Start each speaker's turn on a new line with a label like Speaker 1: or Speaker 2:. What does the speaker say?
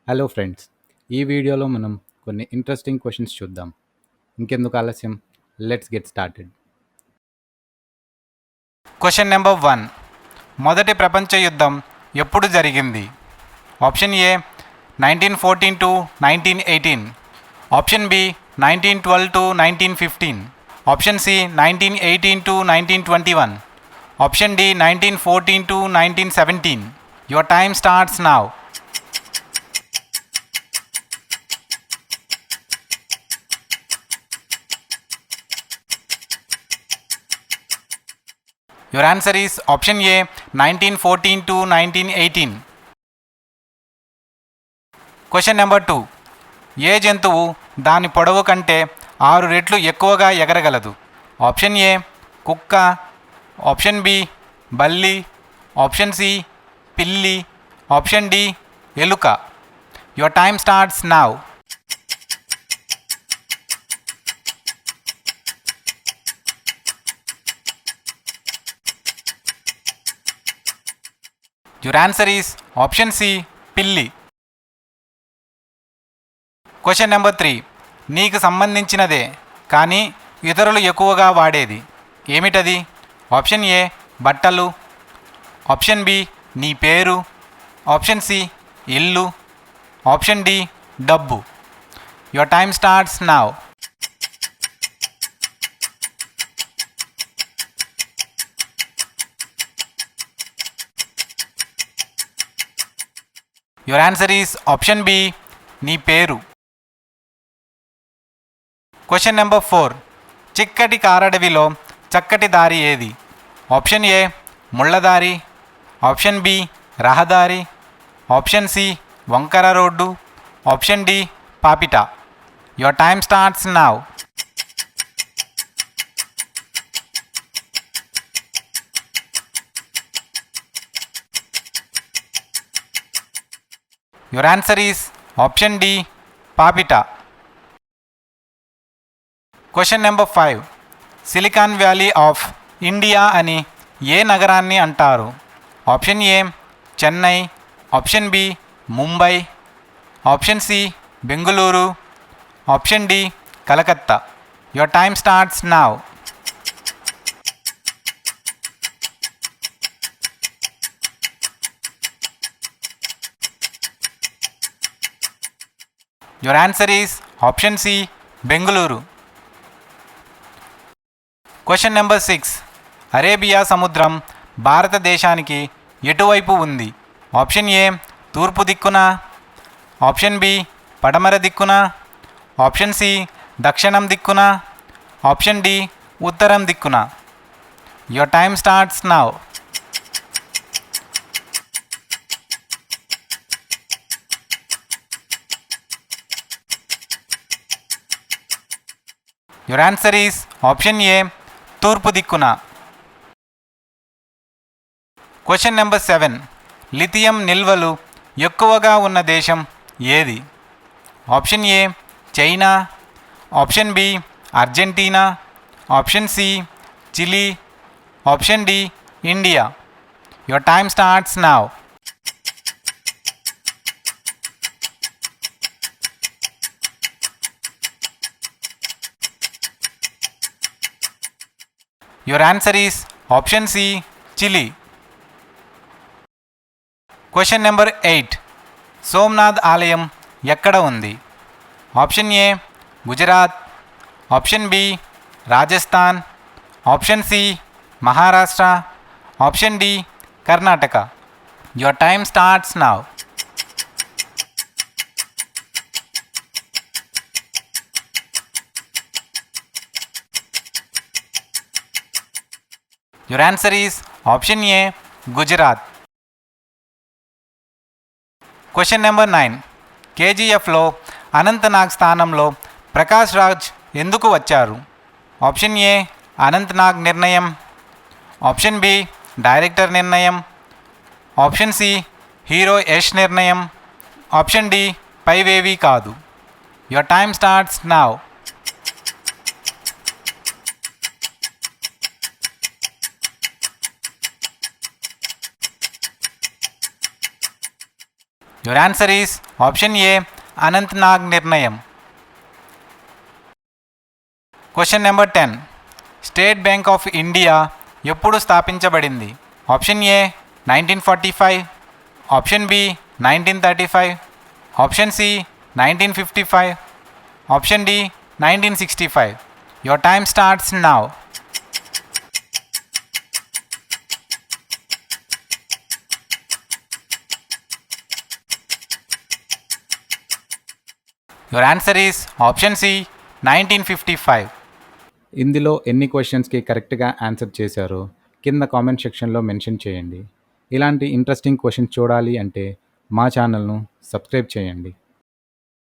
Speaker 1: Hello friends, ఈ వీడియోలో మనం కొన్ని ఇంట్రెస్టింగ్ క్వశ్చన్స్ చూద్దాం. ఇంకెందుకు ఆలస్యం, let's get started.
Speaker 2: Question number 1. మొదటి ప్రపంచ యుద్ధం ఎప్పుడు జరిగింది? Option A 1914 to 1918, option B 1912 to 1915, option C 1918 to 1921, option D 1914 to 1917. Your time starts now. Your answer is option A 1914 to 1918. Question number 2. ఏ జంతువు దాని పొడవు కంటే 6 రెట్లు ఎక్కువగా ఎగరగలదు? ఆప్షన్ ఏ కుక్క, ఆప్షన్ బి బల్లి, ఆప్షన్ సి పిల్లి, ఆప్షన్ డి ఎలుక. Your time starts now. Your answer is option C పిల్లి. Question number 3. నీకు సంబంధించినదే కానీ ఇతరులు ఎక్కువగా వాడేది ఏమిటది? ఆప్షన్ ఏ బట్టలు, ఆప్షన్ బి నీ పేరు, ఆప్షన్ సి ఇల్లు, ఆప్షన్ డి డబ్బు. Your time starts now. Your answer is option B నీ పేరు. Question number 4. చిక్కటి కారడవిలో చక్కటి దారి ఏది? ఆప్షన్ ఏ ముళ్ళదారి, ఆప్షన్ బి రహదారి, ఆప్షన్ సి వంకర రోడ్డు, ఆప్షన్ డి పాపిట. Your time starts now. Your answer is option D పాపిట. Question number 5. Silicon valley of India అని ఏ నగరాన్ని అంటారు? Option A Chennai, option B Mumbai, option C Bengaluru, option D Calcutta. Your time starts now. Your answer is option C Bengaluru. Question number 6. Arabia సముద్రం భారతదేశానికి ఎటువైపు ఉంది? Option ఏ తూర్పు దిక్కున, ఆప్షన్ బి పడమర దిక్కున, ఆప్షన్ సి దక్షిణం దిక్కున, ఆప్షన్ డి ఉత్తరం దిక్కున. Your time starts now. Your answer is option ఏ తూర్పు దిక్కున. Question number 7. లిథియం నిల్వలు ఎక్కువగా ఉన్న దేశం ఏది? Option A China, option B Argentina, option C Chile, option D India. Your time starts now. Your answer is option C Chile. Question number 8. Somnath ఆలయం ఎక్కడ ఉంది? Option A Gujarat, option B Rajasthan, option C Maharashtra, option D Karnataka. Your time starts now. Your answer is option A Gujarat. Question number 9. కేజీఎఫ్లో అనంత్ నాగ్ స్థానంలో ప్రకాష్ రాజ్ ఎందుకు వచ్చారు? Option A Anant Nag నిర్ణయం, option B director నిర్ణయం, option C hero Yash నిర్ణయం, ఆప్షన్ డి పైవేవీ కాదు. Your time starts now. Your answer is option A Anant Nag నిర్ణయం. Question number 10. State Bank of India ఎప్పుడు స్థాపించబడింది? Option A 1945, option B 1935, option C 1955, option D 1965. Your time starts now. Your answer is option C 1955.
Speaker 1: ఇందులో ఎన్ని క్వశ్చన్స్కి కరెక్ట్గా answer చేశారో కింద comment సెక్షన్లో మెన్షన్ చేయండి. ఇలాంటి ఇంట్రెస్టింగ్ క్వశ్చన్స్ చూడాలి అంటే మా ఛానల్ను సబ్స్క్రైబ్ చేయండి.